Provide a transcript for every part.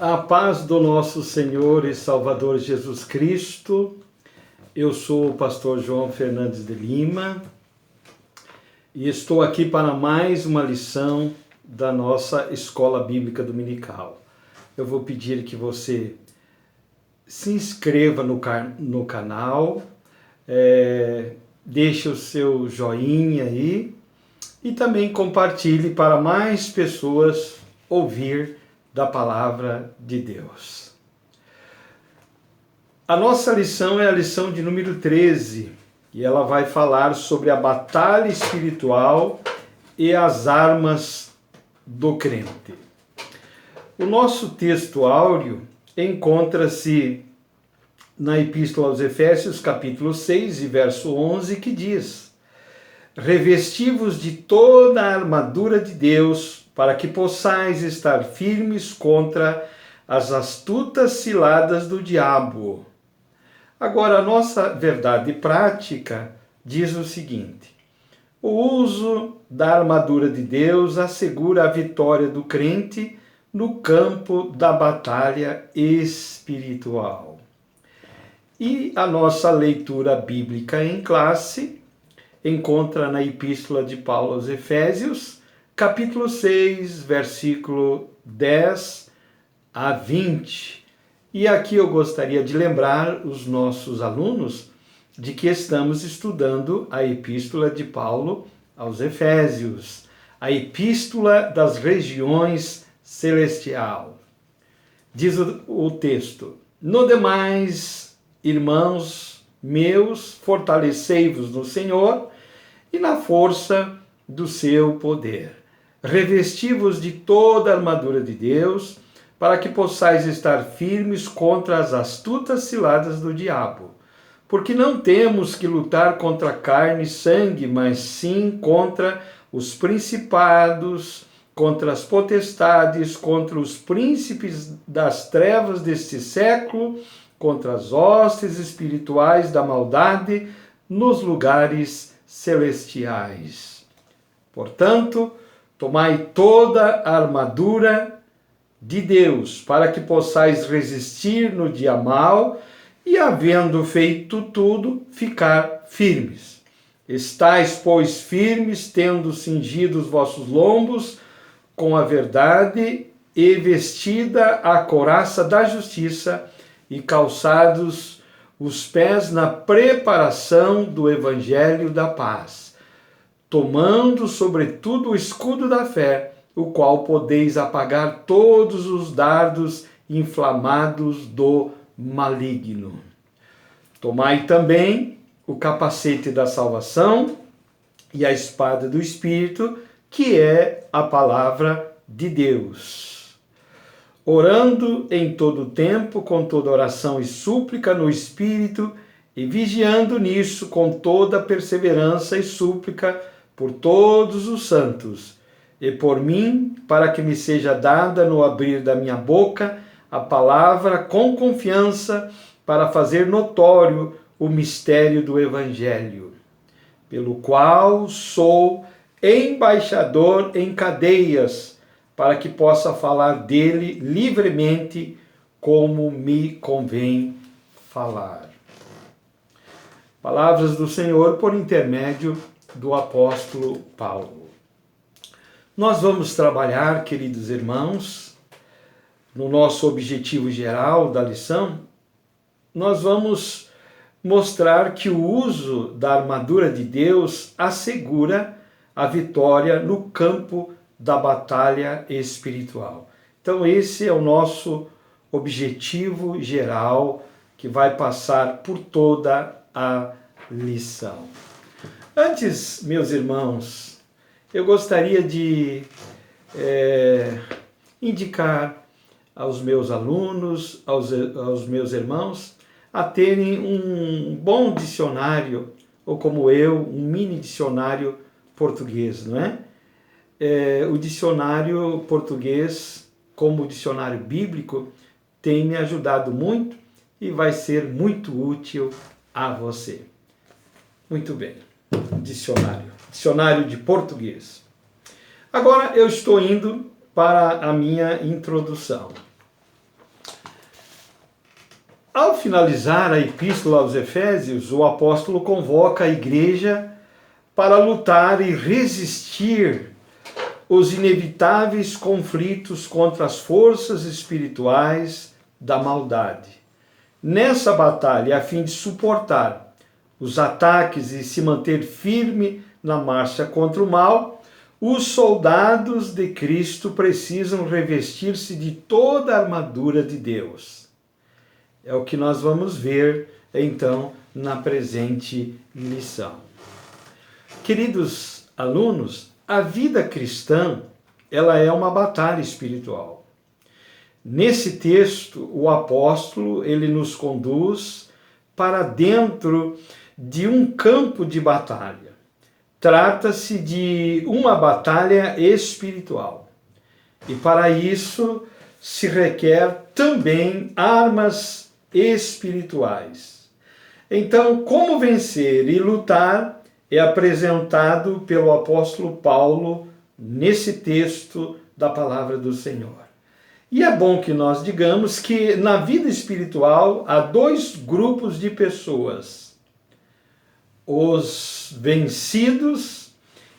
A paz do nosso Senhor e Salvador Jesus Cristo. Eu sou o pastor João Fernandes de Lima e estou aqui para mais uma lição da nossa Escola Bíblica Dominical. Eu vou pedir que você se inscreva no canal, deixe o seu joinha aí e também compartilhe para mais pessoas ouvir da palavra de Deus. A nossa lição é a lição de número 13 e ela vai falar sobre a batalha espiritual e as armas do crente. O nosso texto áureo encontra-se na Epístola aos Efésios, capítulo 6, e verso 11, que diz: revesti-vos de toda a armadura de Deus, para que possais estar firmes contra as astutas ciladas do diabo. Agora, a nossa verdade prática diz o seguinte: o uso da armadura de Deus assegura a vitória do crente no campo da batalha espiritual. E a nossa leitura bíblica em classe encontra na Epístola de Paulo aos Efésios, capítulo 6, versículo 10 a 20. E aqui eu gostaria de lembrar os nossos alunos de que estamos estudando a Epístola de Paulo aos Efésios, a Epístola das regiões celestial. Diz o texto: no demais, irmãos meus, fortalecei-vos no Senhor e na força do seu poder. Revesti-vos de toda a armadura de Deus, para que possais estar firmes contra as astutas ciladas do diabo. Porque não temos que lutar contra carne e sangue, mas sim contra os principados, contra as potestades, contra os príncipes das trevas deste século, contra as hostes espirituais da maldade nos lugares celestiais. Portanto, tomai toda a armadura de Deus, para que possais resistir no dia mau e, havendo feito tudo, ficar firmes. Estais, pois, firmes, tendo cingido os vossos lombos com a verdade e vestida a couraça da justiça e calçados os pés na preparação do evangelho da paz, tomando sobretudo o escudo da fé, o qual podeis apagar todos os dardos inflamados do maligno. Tomai também o capacete da salvação e a espada do Espírito, que é a palavra de Deus. Orando em todo tempo, com toda oração e súplica no Espírito, e vigiando nisso com toda perseverança e súplica por todos os santos, e por mim, para que me seja dada no abrir da minha boca a palavra com confiança, para fazer notório o mistério do Evangelho, pelo qual sou embaixador em cadeias, para que possa falar dele livremente, como me convém falar. Palavras do Senhor por intermédio do apóstolo Paulo. Nós vamos trabalhar, queridos irmãos, no nosso objetivo geral da lição, nós vamos mostrar que o uso da armadura de Deus assegura a vitória no campo da batalha espiritual. Então esse é o nosso objetivo geral que vai passar por toda a lição. Antes, meus irmãos, eu gostaria de indicar aos meus alunos, aos meus irmãos, a terem um bom dicionário, ou como eu, um mini dicionário português, não é? O dicionário português, como o dicionário bíblico, tem me ajudado muito e vai ser muito útil a você. Muito bem, dicionário de português. Agora eu estou indo para a minha introdução. Ao finalizar a epístola aos Efésios, o apóstolo convoca a igreja para lutar e resistir os inevitáveis conflitos contra as forças espirituais da maldade. Nessa batalha, a fim de suportar os ataques e se manter firme na marcha contra o mal, os soldados de Cristo precisam revestir-se de toda a armadura de Deus. É o que nós vamos ver, então, na presente lição. Queridos alunos, a vida cristã, ela é uma batalha espiritual. Nesse texto, o apóstolo, ele nos conduz para dentro de um campo de batalha. Trata-se de uma batalha espiritual. E para isso se requer também armas espirituais. Então, como vencer e lutar é apresentado pelo apóstolo Paulo nesse texto da palavra do Senhor. E é bom que nós digamos que na vida espiritual há dois grupos de pessoas: os vencidos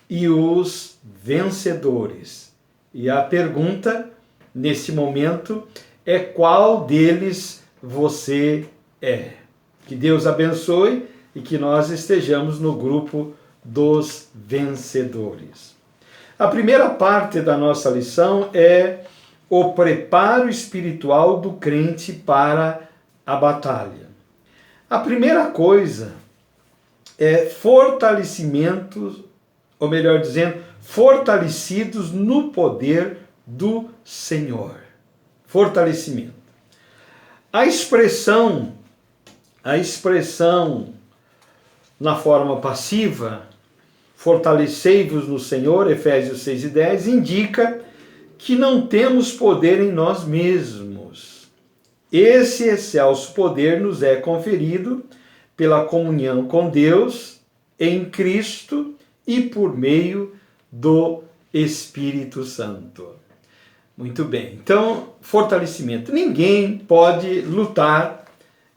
e os vencedores. E a pergunta, nesse momento, é qual deles você é. Que Deus abençoe e que nós estejamos no grupo dos vencedores. A primeira parte da nossa lição é o preparo espiritual do crente para a batalha. A primeira coisa é fortalecimento, ou melhor dizendo, fortalecidos no poder do Senhor. Fortalecimento. A expressão na forma passiva, fortalecei-vos no Senhor, Efésios 6:10, indica que não temos poder em nós mesmos. Esse excelso poder nos é conferido pela comunhão com Deus em Cristo e por meio do Espírito Santo. Muito bem, então, fortalecimento. Ninguém pode lutar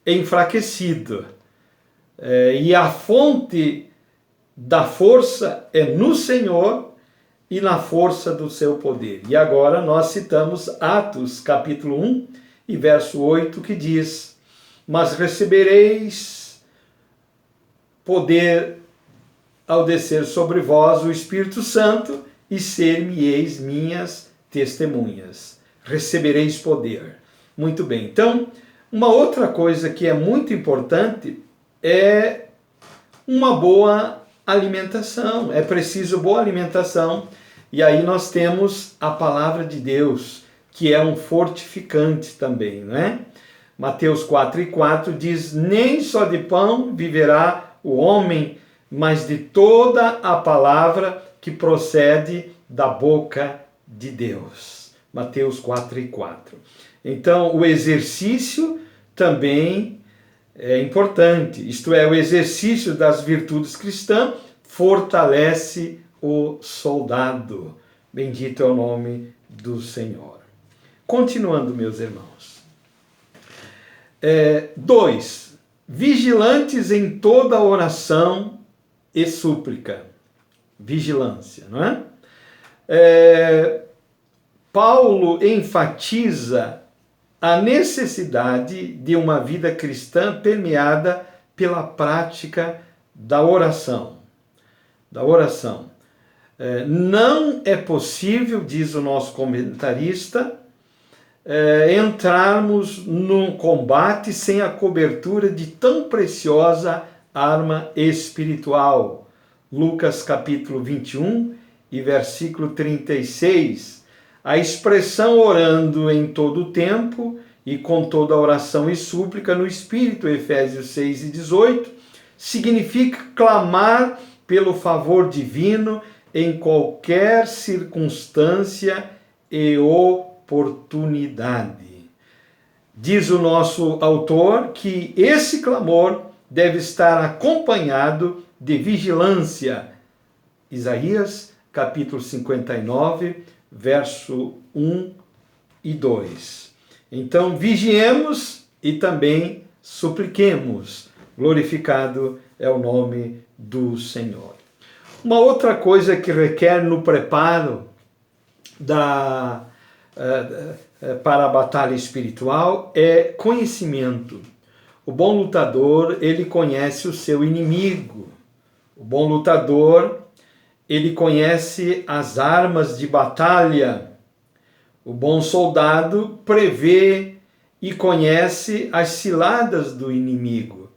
enfraquecido. E a fonte da força é no Senhor e na força do seu poder. E agora nós citamos Atos, capítulo 1 e verso 8, que diz: mas recebereis poder ao descer sobre vós o Espírito Santo e ser-me-eis minhas testemunhas. Recebereis poder. Muito bem, então, uma outra coisa que é muito importante é uma boa alimentação. É preciso boa alimentação. E aí nós temos a palavra de Deus, que é um fortificante também, não é? Mateus 4:4 diz: nem só de pão viverá o homem, mas de toda a palavra que procede da boca de Deus. Mateus 4:4. Então, o exercício também é importante, isto é, o exercício das virtudes cristãs fortalece o soldado. Bendito é o nome do Senhor. Continuando, meus irmãos. 2. Vigilantes em toda oração e súplica. Vigilância, não é? Paulo enfatiza a necessidade de uma vida cristã permeada pela prática da oração. Não é possível, diz o nosso comentarista, entrarmos num combate sem a cobertura de tão preciosa arma espiritual. Lucas capítulo 21 e versículo 36. A expressão orando em todo o tempo e com toda oração e súplica no Espírito, Efésios 6:18, significa clamar pelo favor divino em qualquer circunstância e oportunidade. Diz o nosso autor que esse clamor deve estar acompanhado de vigilância. Isaías capítulo 59, verso 1 e 2. Então, vigiemos e também supliquemos. Glorificado é o nome do Senhor. Uma outra coisa que requer no preparo para a batalha espiritual é conhecimento. O bom lutador, ele conhece o seu inimigo. O bom lutador, ele conhece as armas de batalha. O bom soldado prevê e conhece as ciladas do inimigo.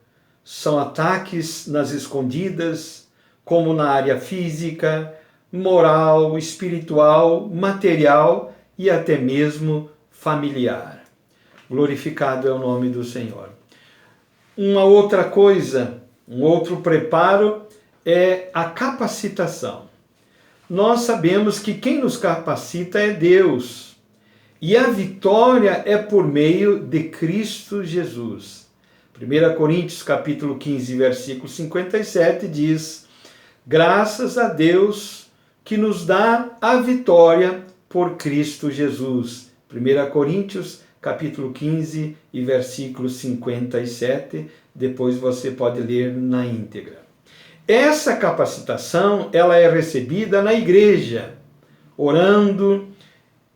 São ataques nas escondidas, como na área física, moral, espiritual, material e até mesmo familiar. Glorificado é o nome do Senhor. Uma outra coisa, um outro preparo é a capacitação. Nós sabemos que quem nos capacita é Deus. E a vitória é por meio de Cristo Jesus. 1 Coríntios capítulo 15, versículo 57 diz: graças a Deus que nos dá a vitória por Cristo Jesus. 1 Coríntios capítulo 15 e versículo 57, depois você pode ler na íntegra. Essa capacitação, ela é recebida na igreja, orando,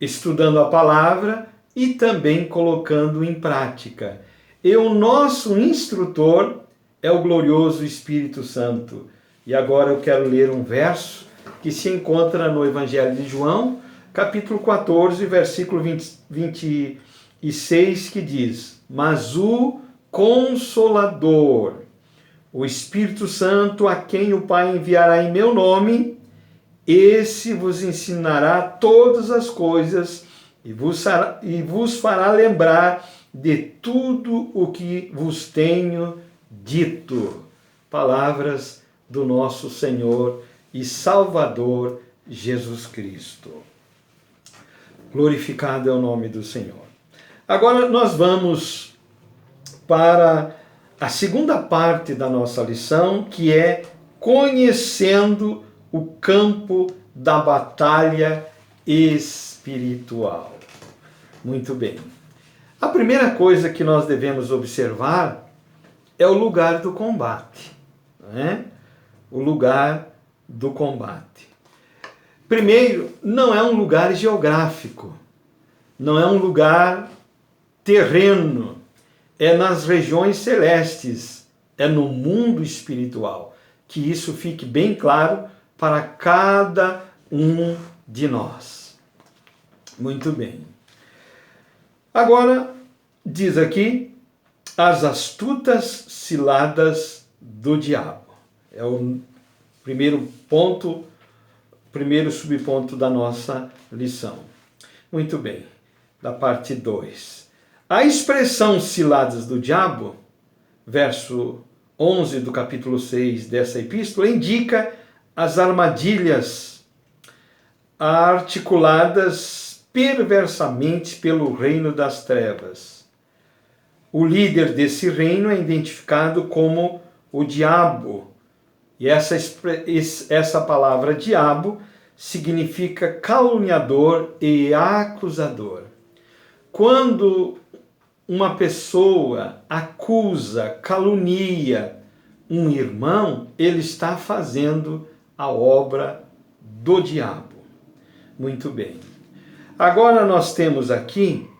estudando a palavra e também colocando em prática. E o nosso instrutor é o glorioso Espírito Santo. E agora eu quero ler um verso que se encontra no Evangelho de João, capítulo 14, versículo 26, que diz: mas o Consolador, o Espírito Santo, a quem o Pai enviará em meu nome, esse vos ensinará todas as coisas e vos fará lembrar de tudo o que vos tenho dito. Palavras do nosso Senhor e Salvador Jesus Cristo. Glorificado é o nome do Senhor. Agora nós vamos para a segunda parte da nossa lição, que é conhecendo o campo da batalha espiritual. Muito bem. A primeira coisa que nós devemos observar é o lugar do combate, não é? O lugar do combate. Primeiro, não é um lugar geográfico, não é um lugar terreno, é nas regiões celestes, é no mundo espiritual. Que isso fique bem claro para cada um de nós. Muito bem. Agora, diz aqui, as astutas ciladas do diabo. É o primeiro ponto, primeiro subponto da nossa lição. Muito bem, da parte 2. A expressão ciladas do diabo, verso 11 do capítulo 6 dessa epístola, indica as armadilhas articuladas perversamente pelo reino das trevas. O líder desse reino é identificado como o diabo. E essa palavra diabo significa caluniador e acusador. Quando uma pessoa acusa, calunia um irmão, ele está fazendo a obra do diabo. Muito bem. Agora nós temos aqui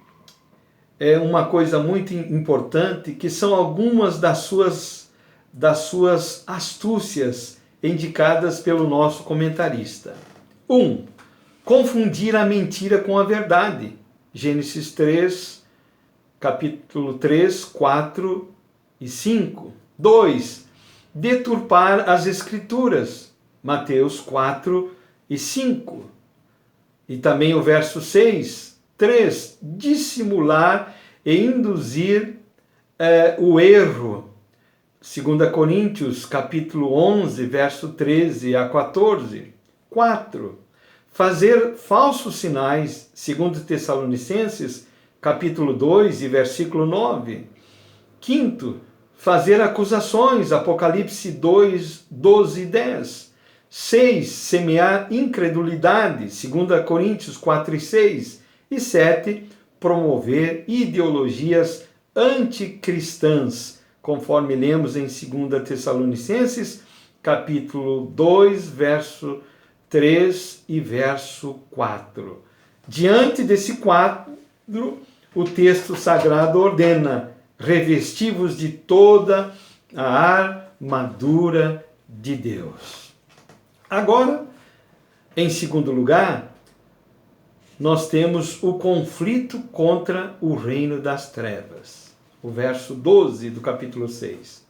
uma coisa muito importante, que são algumas das suas astúcias indicadas pelo nosso comentarista. 1. Confundir a mentira com a verdade. Gênesis 3, capítulo 3, 4 e 5. 2. Deturpar as Escrituras. Mateus 4 e 5. E também o verso 6. 3. Dissimular e induzir o erro. 2 Coríntios, capítulo 11, verso 13 a 14. 4. Fazer falsos sinais. 2 Tessalonicenses, capítulo 2 e versículo 9. 5. Fazer acusações. Apocalipse 2, 12 e 10. 6. Semear incredulidade. 2 Coríntios 4 e 6. E 7. Promover ideologias anticristãs, conforme lemos em 2 Tessalonicenses, capítulo 2, verso 3 e verso 4. Diante desse quadro, o texto sagrado ordena: revestivos de toda a armadura de Deus. Agora, em segundo lugar, nós temos o conflito contra o reino das trevas. O verso 12 do capítulo 6.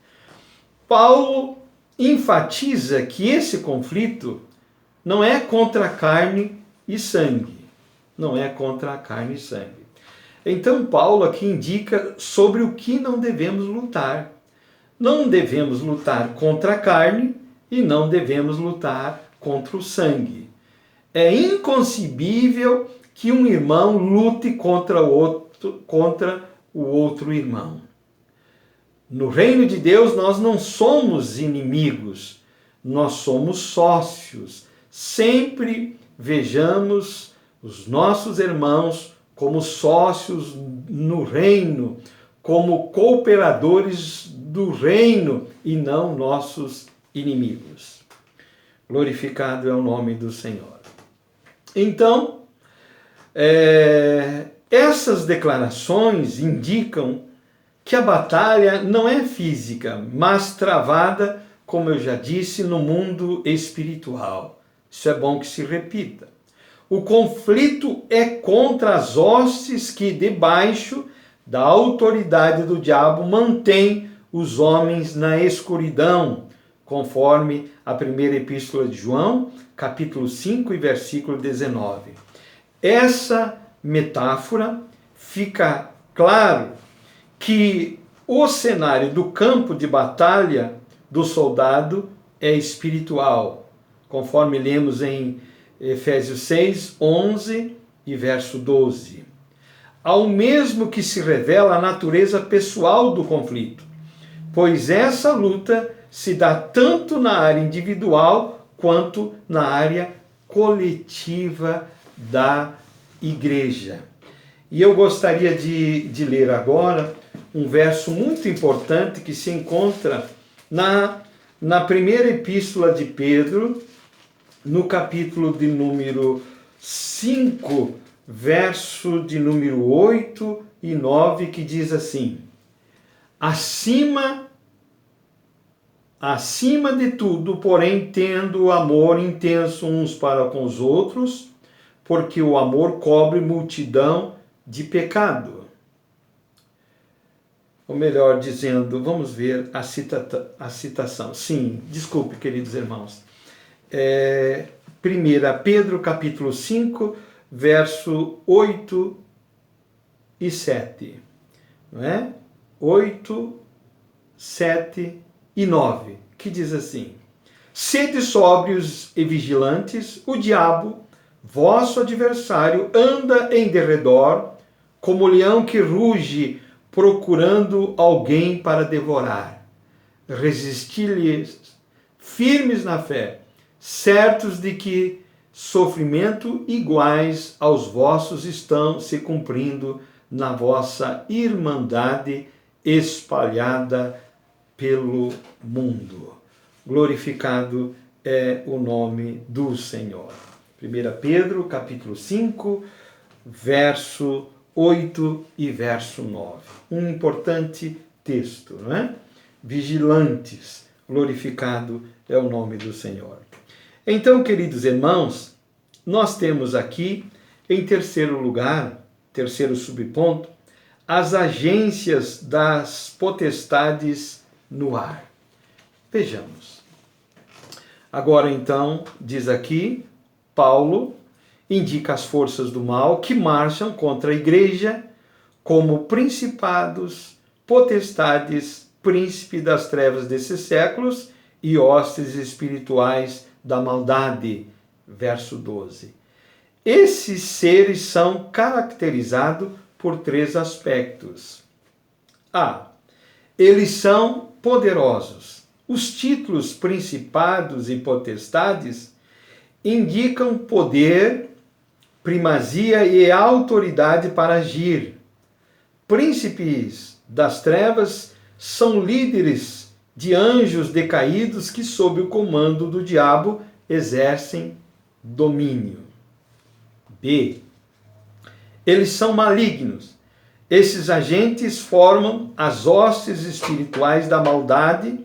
Paulo enfatiza que esse conflito não é contra carne e sangue. Não é contra a carne e sangue. Então, Paulo aqui indica sobre o que não devemos lutar. Não devemos lutar contra a carne e não devemos lutar contra o sangue. É inconcebível que um irmão lute contra o outro irmão. No reino de Deus, nós não somos inimigos, nós somos sócios. Sempre vejamos os nossos irmãos como sócios no reino, como cooperadores do reino e não nossos inimigos. Glorificado é o nome do Senhor. Então, essas declarações indicam que a batalha não é física, mas travada, como eu já disse, no mundo espiritual. Isso é bom que se repita. O conflito é contra as hostes que, debaixo da autoridade do diabo, mantém os homens na escuridão, conforme a primeira epístola de João, capítulo 5 e versículo 19. Essa metáfora fica claro que o cenário do campo de batalha do soldado é espiritual, conforme lemos em Efésios 6, 11 e verso 12. Ao mesmo que se revela a natureza pessoal do conflito, pois essa luta se dá tanto na área individual quanto na área coletiva da igreja. E eu gostaria de ler agora um verso muito importante que se encontra na primeira epístola de Pedro, no capítulo de número 5, verso de número 8 e 9, que diz assim: Acima de tudo, porém, tendo amor intenso uns para com os outros, porque o amor cobre multidão de pecado. Ou melhor dizendo, vamos ver a citação. Sim, desculpe, queridos irmãos. 1 Pedro, capítulo 5, verso 8 e 7. Não é? 8, 7 e 9, que diz assim: Sede sóbrios e vigilantes, o diabo, vosso adversário, anda em derredor, como leão que ruge, procurando alguém para devorar. Resisti-lhes firmes na fé, certos de que sofrimento iguais aos vossos estão se cumprindo na vossa irmandade espalhada pelo mundo. Glorificado é o nome do Senhor. 1 Pedro, capítulo 5, verso 8 e verso 9. Um importante texto, não é? Vigilantes, glorificado é o nome do Senhor. Então, queridos irmãos, nós temos aqui, em terceiro lugar, terceiro subponto, as agências das potestades no ar. Vejamos. Agora, então, diz aqui, Paulo indica as forças do mal que marcham contra a igreja como principados, potestades, príncipe das trevas desses séculos e hostes espirituais da maldade. Verso 12. Esses seres são caracterizados por três aspectos. A. Eles são poderosos. Os títulos principados e potestades indicam poder, primazia e autoridade para agir. Príncipes das trevas são líderes de anjos decaídos que, sob o comando do diabo, exercem domínio. B. Eles são malignos. Esses agentes formam as hostes espirituais da maldade.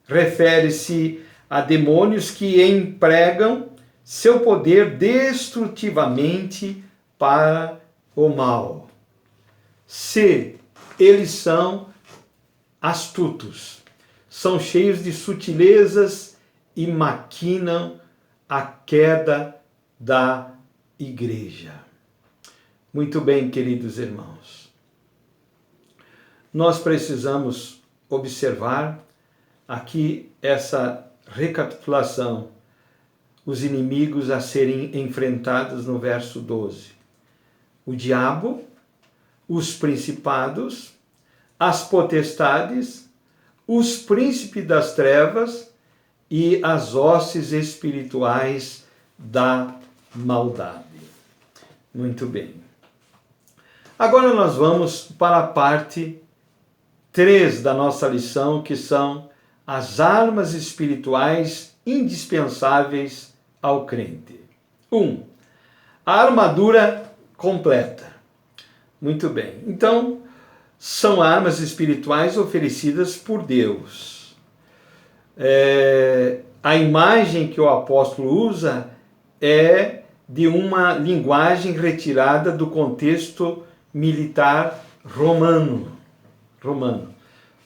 Refere-se a demônios que empregam seu poder destrutivamente para o mal. C. Eles são astutos. São cheios de sutilezas e maquinam a queda da igreja. Muito bem, queridos irmãos. Nós precisamos observar aqui essa recapitulação, os inimigos a serem enfrentados no verso 12. O diabo, os principados, as potestades, os príncipes das trevas e as hostes espirituais da maldade. Muito bem. Agora nós vamos para a parte 3 da nossa lição, que são as armas espirituais indispensáveis ao crente. 1. A armadura completa. Muito bem. Então, são armas espirituais oferecidas por Deus. A imagem que o apóstolo usa é de uma linguagem retirada do contexto militar romano.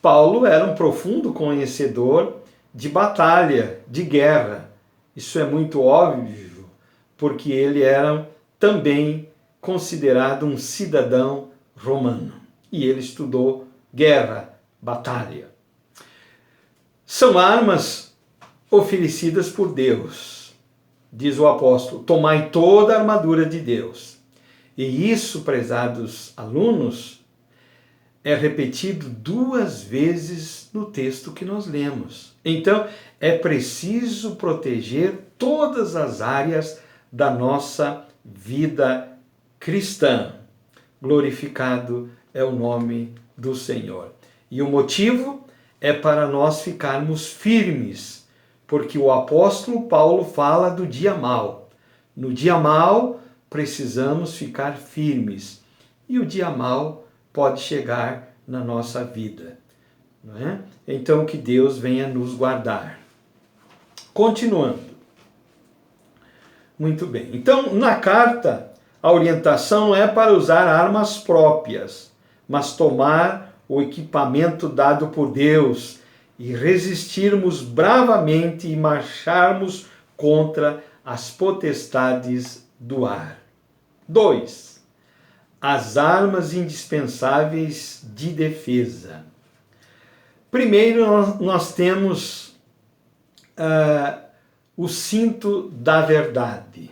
Paulo era um profundo conhecedor de batalha, de guerra. Isso é muito óbvio, porque ele era também considerado um cidadão romano. E ele estudou guerra, batalha. São armas oferecidas por Deus. Diz o apóstolo, tomai toda a armadura de Deus. E isso, prezados alunos, é repetido 2 vezes no texto que nós lemos. Então, é preciso proteger todas as áreas da nossa vida cristã. Glorificado é o nome do Senhor. E o motivo é para nós ficarmos firmes, porque o apóstolo Paulo fala do dia mau. No dia mau, precisamos ficar firmes. E o dia mau pode chegar na nossa vida, não é? Então, que Deus venha nos guardar. Continuando. Muito bem. Então, na carta, a orientação não é para usar armas próprias, mas tomar o equipamento dado por Deus e resistirmos bravamente e marcharmos contra as potestades do ar. 2. As armas indispensáveis de defesa. Primeiro, nós temos o cinto da verdade.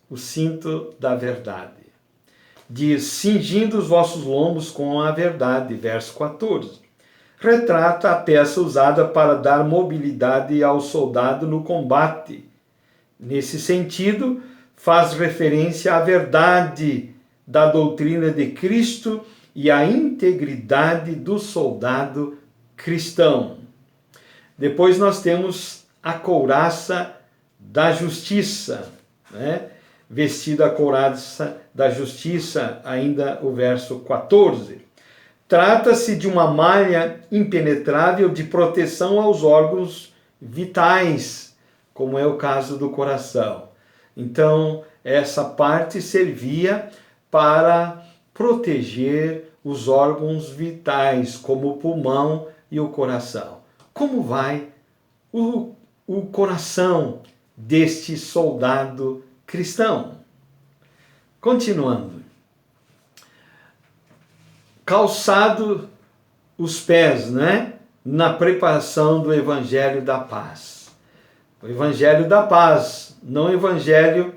O cinto da verdade. Diz, cingindo os vossos lombos com a verdade, verso 14. Retrata a peça usada para dar mobilidade ao soldado no combate. Nesse sentido, faz referência à verdade da doutrina de Cristo e à integridade do soldado cristão. Depois nós temos a couraça da justiça, né? Vestida a couraça da justiça, ainda o verso 14. Trata-se de uma malha impenetrável de proteção aos órgãos vitais, como é o caso do coração. Então, essa parte servia para proteger os órgãos vitais, como o pulmão e o coração. Como vai o coração deste soldado cristão? Continuando. Calçado os pés, né? Na preparação do Evangelho da Paz. O Evangelho da Paz, não o Evangelho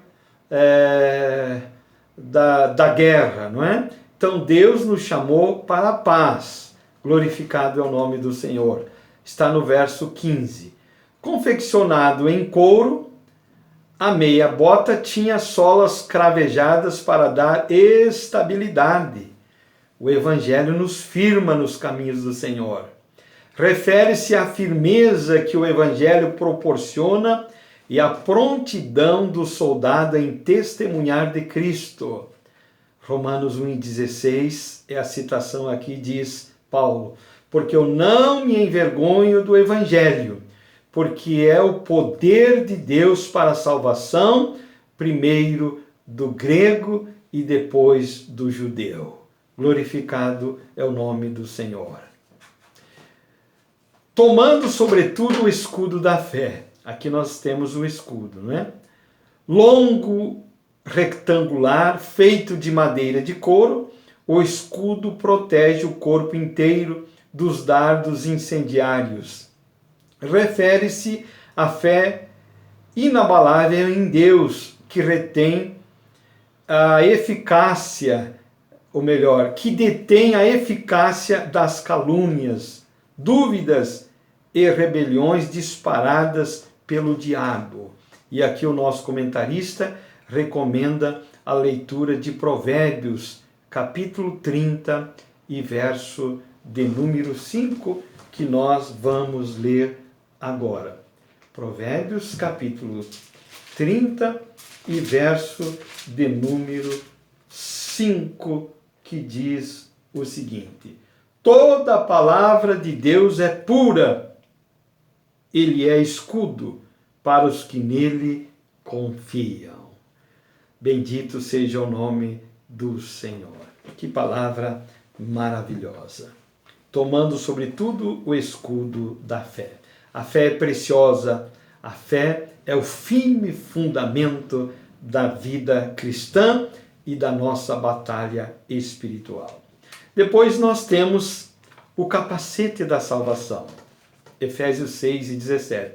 da guerra, não é? Então Deus nos chamou para a paz. Glorificado é o nome do Senhor. Está no verso 15. Confeccionado em couro, a meia bota tinha solas cravejadas para dar estabilidade. O Evangelho nos firma nos caminhos do Senhor. Refere-se à firmeza que o Evangelho proporciona e à prontidão do soldado em testemunhar de Cristo. Romanos 1,16 é a citação aqui, diz Paulo: porque eu não me envergonho do Evangelho, porque é o poder de Deus para a salvação, primeiro do grego e depois do judeu. Glorificado é o nome do Senhor. Tomando, sobretudo, o escudo da fé. Aqui nós temos o escudo, né? Longo, retangular, feito de madeira de couro, o escudo protege o corpo inteiro dos dardos incendiários. Refere-se à fé inabalável em Deus, que retém a eficácia, ou melhor, que detém a eficácia das calúnias, dúvidas e rebeliões disparadas pelo diabo. E aqui o nosso comentarista recomenda a leitura de Provérbios, capítulo 30 e verso de número 5, que nós vamos ler agora. Provérbios, capítulo 30 e verso de número 5, que diz o seguinte: toda a palavra de Deus é pura, ele é escudo para os que nele confiam. Bendito seja o nome do Senhor. Que palavra maravilhosa. Tomando, sobretudo, o escudo da fé. A fé é preciosa, a fé é o firme fundamento da vida cristã e da nossa batalha espiritual. Depois nós temos o capacete da salvação. Efésios 6:17.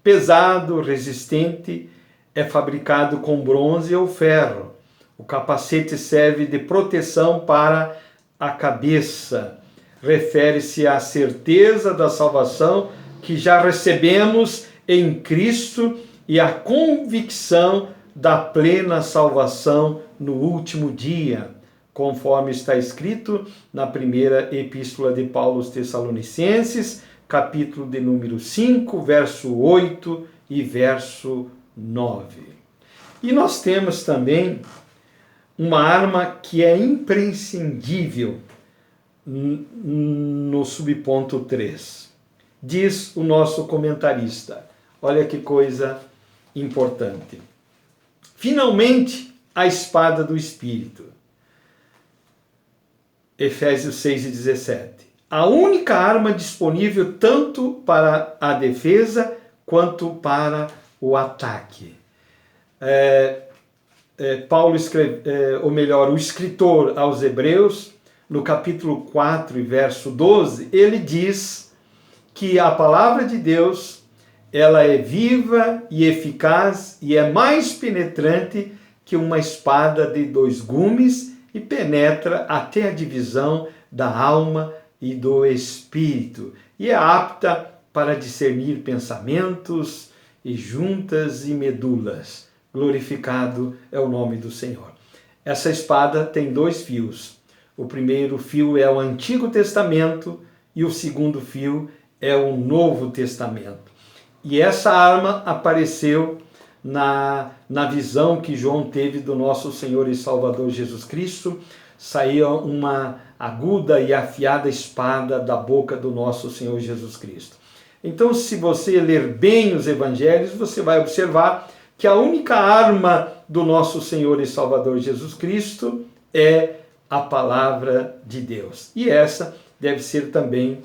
Pesado, resistente, é fabricado com bronze ou ferro. O capacete serve de proteção para a cabeça. Refere-se à certeza da salvação que já recebemos em Cristo e à convicção da plena salvação no último dia, conforme está escrito na primeira epístola de Paulo aos Tessalonicenses, capítulo de número 5, verso 8 e verso 9. E nós temos também uma arma que é imprescindível no subponto 3. Diz o nosso comentarista, olha que coisa importante. Finalmente, a espada do Espírito. Efésios 6:17. A única arma disponível tanto para a defesa quanto para o ataque. Paulo escreve, o escritor aos Hebreus, no capítulo 4 e verso 12, ele diz que a palavra de Deus, ela é viva e eficaz e é mais penetrante que uma espada de 2 gumes e penetra até a divisão da alma e do espírito e é apta para discernir pensamentos e juntas e medulas. Glorificado é o nome do Senhor. Essa espada tem 2 fios. O primeiro fio é o Antigo Testamento e o segundo fio é o Novo Testamento. E essa arma apareceu na visão que João teve do nosso Senhor e Salvador Jesus Cristo. Saía uma aguda e afiada espada da boca do nosso Senhor Jesus Cristo. Então, se você ler bem os evangelhos, você vai observar que a única arma do nosso Senhor e Salvador Jesus Cristo é a palavra de Deus. E essa deve ser também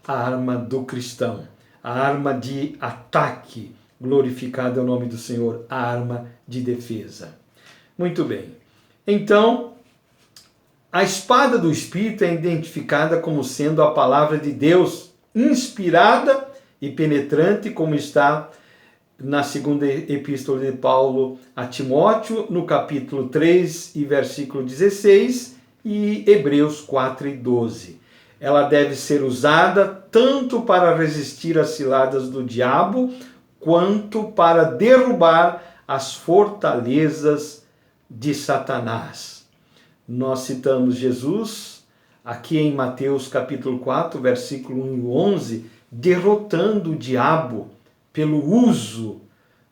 a arma do cristão, a arma de ataque, glorificado é o nome do Senhor, a arma de defesa. Muito bem. Então, a espada do Espírito é identificada como sendo a palavra de Deus, inspirada e penetrante, como está na segunda epístola de Paulo a Timóteo, no capítulo 3 e versículo 16, e Hebreus 4 e 12. Ela deve ser usada tanto para resistir às ciladas do diabo, quanto para derrubar as fortalezas de Satanás. Nós citamos Jesus aqui em Mateus capítulo 4, versículo 1 e 11, derrotando o diabo pelo uso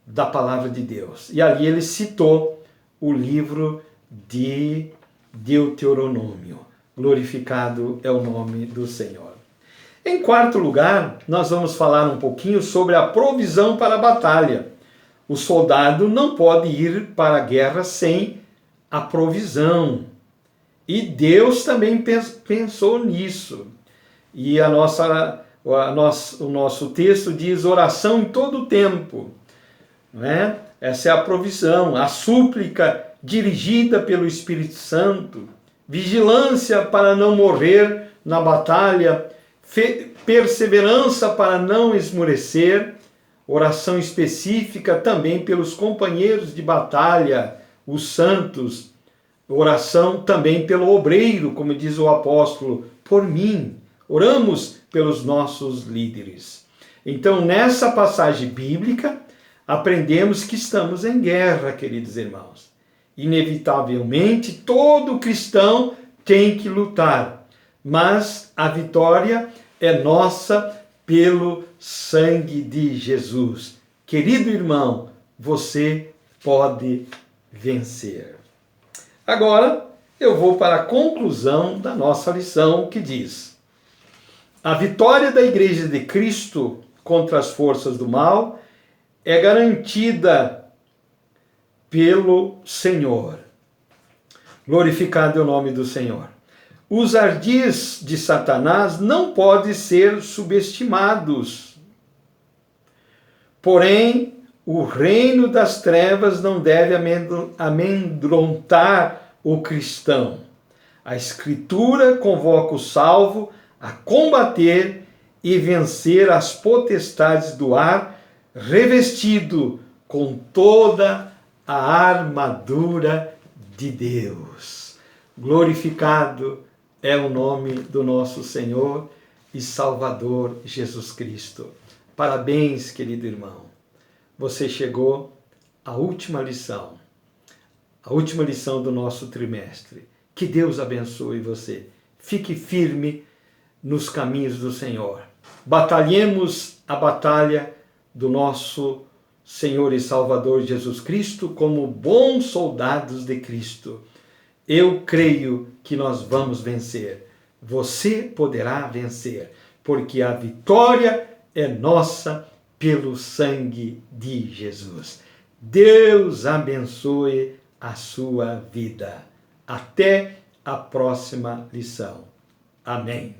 da palavra de Deus. E ali ele citou o livro de Deuteronômio. Glorificado é o nome do Senhor. Em quarto lugar, nós vamos falar um pouquinho sobre a provisão para a batalha. O soldado não pode ir para a guerra sem a provisão. E Deus também pensou nisso. E o nosso texto diz oração em todo o tempo. Não é? Essa é a provisão, a súplica dirigida pelo Espírito Santo, vigilância para não morrer na batalha, perseverança para não esmorecer, oração específica também pelos companheiros de batalha, os santos, oração também pelo obreiro, como diz o apóstolo, por mim. Oramos pelos nossos líderes. Então, nessa passagem bíblica, aprendemos que estamos em guerra, queridos irmãos. Inevitavelmente, todo cristão tem que lutar, mas a vitória é nossa pelo sangue de Jesus. Querido irmão, você pode vencer. Agora, eu vou para a conclusão da nossa lição, que diz: a vitória da Igreja de Cristo contra as forças do mal é garantida pelo Senhor. Glorificado é o nome do Senhor. Os ardis de Satanás não podem ser subestimados. Porém, o reino das trevas não deve amedrontar o cristão. A Escritura convoca o salvo a combater e vencer as potestades do ar, revestido com toda a armadura de Deus. Glorificado é o nome do nosso Senhor e Salvador Jesus Cristo. Parabéns, querido irmão. Você chegou à última lição do nosso trimestre. Que Deus abençoe você. Fique firme nos caminhos do Senhor. Batalhemos a batalha do nosso Senhor e Salvador Jesus Cristo como bons soldados de Cristo. Eu creio que nós vamos vencer. Você poderá vencer, porque a vitória é nossa pelo sangue de Jesus. Deus abençoe a sua vida. Até a próxima lição. Amém.